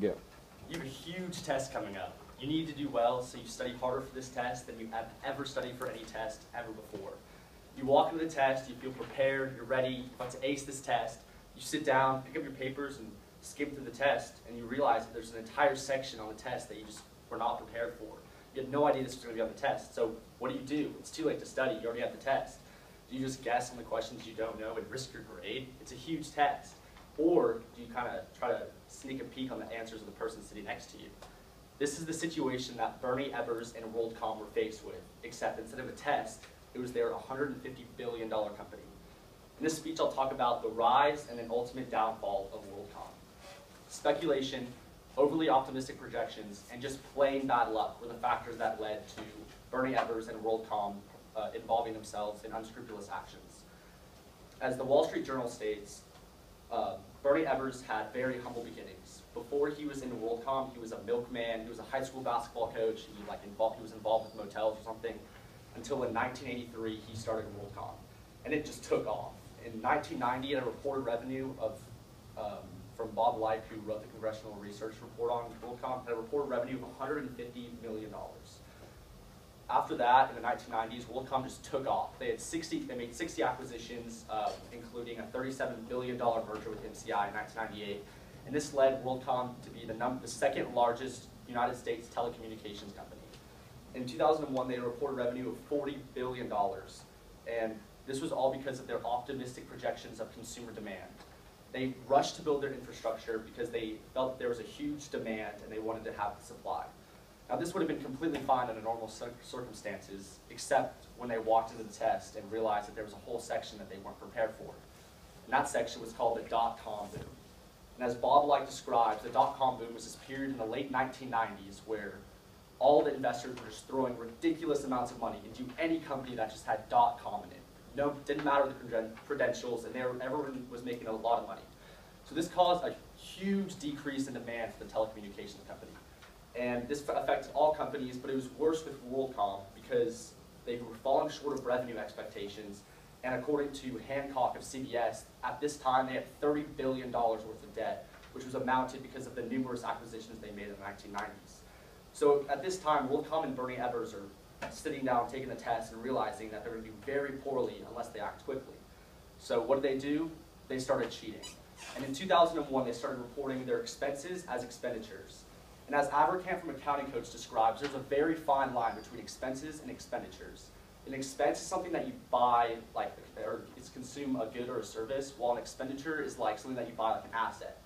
Yeah. You have a huge test coming up. You need to do well, so you study harder for this test than you have ever studied for any test ever before. You walk into the test, you feel prepared, you're ready, you're about to ace this test. You sit down, pick up your papers, and skim through the test, and you realize that there's an entire section on the test that you just were not prepared for. You had no idea this was going to be on the test, so what do? It's too late to study, you already have the test. Do you just guess on the questions you don't know and risk your grade? It's a huge test. Or do you kind of try to sneak a peek on the answers of the person sitting next to you? This is the situation that Bernie Ebbers and WorldCom were faced with, except instead of a test, it was their $150 billion company. In this speech, I'll talk about the rise and then ultimate downfall of WorldCom. Speculation, overly optimistic projections, and just plain bad luck were the factors that led to Bernie Ebbers and WorldCom involving themselves in unscrupulous actions. As the Wall Street Journal states, Bernie Ebbers had very humble beginnings. Before he was in WorldCom, he was a milkman, he was a high school basketball coach, he was involved with motels or something, until in 1983 he started WorldCom. And it just took off. In 1990, it had a reported revenue of, from Bob Light, who wrote the Congressional Research Report on WorldCom, had a reported revenue of $150 million. After that, in the 1990s, WorldCom just took off. They made 60 acquisitions, including a $37 billion merger with MCI in 1998. And this led WorldCom to be the second largest United States telecommunications company. In 2001, they had a reported revenue of $40 billion. And this was all because of their optimistic projections of consumer demand. They rushed to build their infrastructure because they felt there was a huge demand and they wanted to have the supply. Now, this would have been completely fine under normal circumstances, except when they walked into the test and realized that there was a whole section that they weren't prepared for. And that section was called the dot-com boom. And as Bob Light describes, the dot-com boom was this period in the late 1990s where all the investors were just throwing ridiculous amounts of money into any company that just had .com in it. No, didn't matter the credentials, and everyone was making a lot of money. So this caused a huge decrease in demand for the telecommunications company. And this affected all companies, but it was worse with WorldCom because they were falling short of revenue expectations. And according to Hancock of CBS, at this time they had $30 billion worth of debt, which was amounted because of the numerous acquisitions they made in the 1990s. So at this time, WorldCom and Bernie Ebbers are sitting down, taking the test, and realizing that they're going to do very poorly unless they act quickly. So what do? They started cheating. And in 2001, they started reporting their expenses as expenditures. And as Abercamp from Accounting Coach describes, there's a very fine line between expenses and expenditures. An expense is something that you buy, or it's consume a good or a service, while an expenditure is like something that you buy like an asset.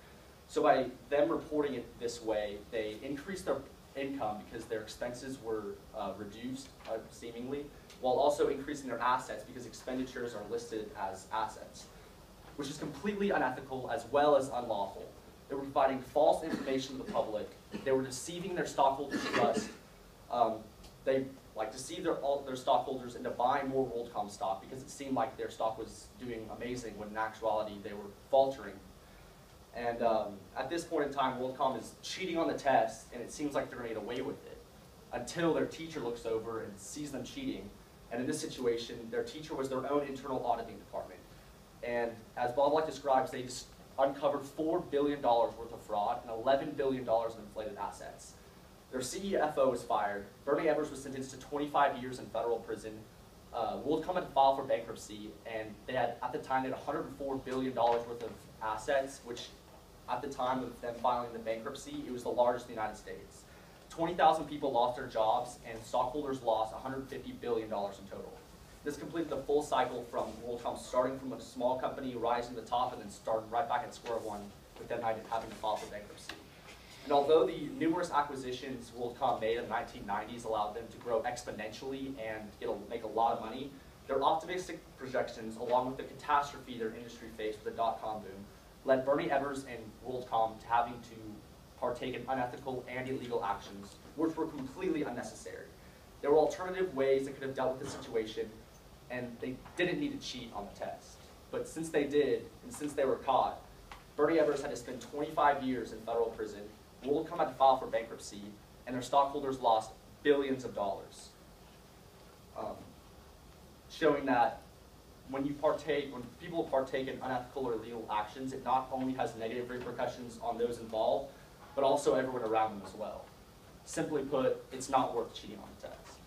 So by them reporting it this way, they increased their income because their expenses were reduced, seemingly, while also increasing their assets because expenditures are listed as assets, which is completely unethical as well as unlawful. They were providing false information to the public. They were deceiving their stockholders' trust. They deceived their stockholders into buying more WorldCom stock because it seemed like their stock was doing amazing when in actuality they were faltering. And at this point in time, WorldCom is cheating on the test, and it seems like they're going to get away with it until their teacher looks over and sees them cheating. And in this situation, their teacher was their own internal auditing department. And as Bob Light describes, they just uncovered $4 billion worth of fraud and $11 billion in inflated assets. Their CFO was fired. Bernie Ebbers was sentenced to 25 years in federal prison. WorldCom had to file for bankruptcy, and they had, at the time, they had $104 billion worth of assets, which at the time of them filing the bankruptcy, it was the largest in the United States. 20,000 people lost their jobs, and stockholders lost $150 billion in total. This completed the full cycle from WorldCom starting from a small company, rising to the top, and then starting right back at square one with them having to file for bankruptcy. And although the numerous acquisitions WorldCom made in the 1990s allowed them to grow exponentially and make a lot of money, their optimistic projections, along with the catastrophe their industry faced with the dot-com boom, led Bernie Ebbers and WorldCom to having to partake in unethical and illegal actions, which were completely unnecessary. There were alternative ways they could have dealt with the situation, and they didn't need to cheat on the test. But since they did, and since they were caught, Bernie Ebbers had to spend 25 years in federal prison, WorldCom had to file for bankruptcy, and their stockholders lost billions of dollars. Showing that when people partake in unethical or illegal actions, it not only has negative repercussions on those involved, but also everyone around them as well. Simply put, it's not worth cheating on the test.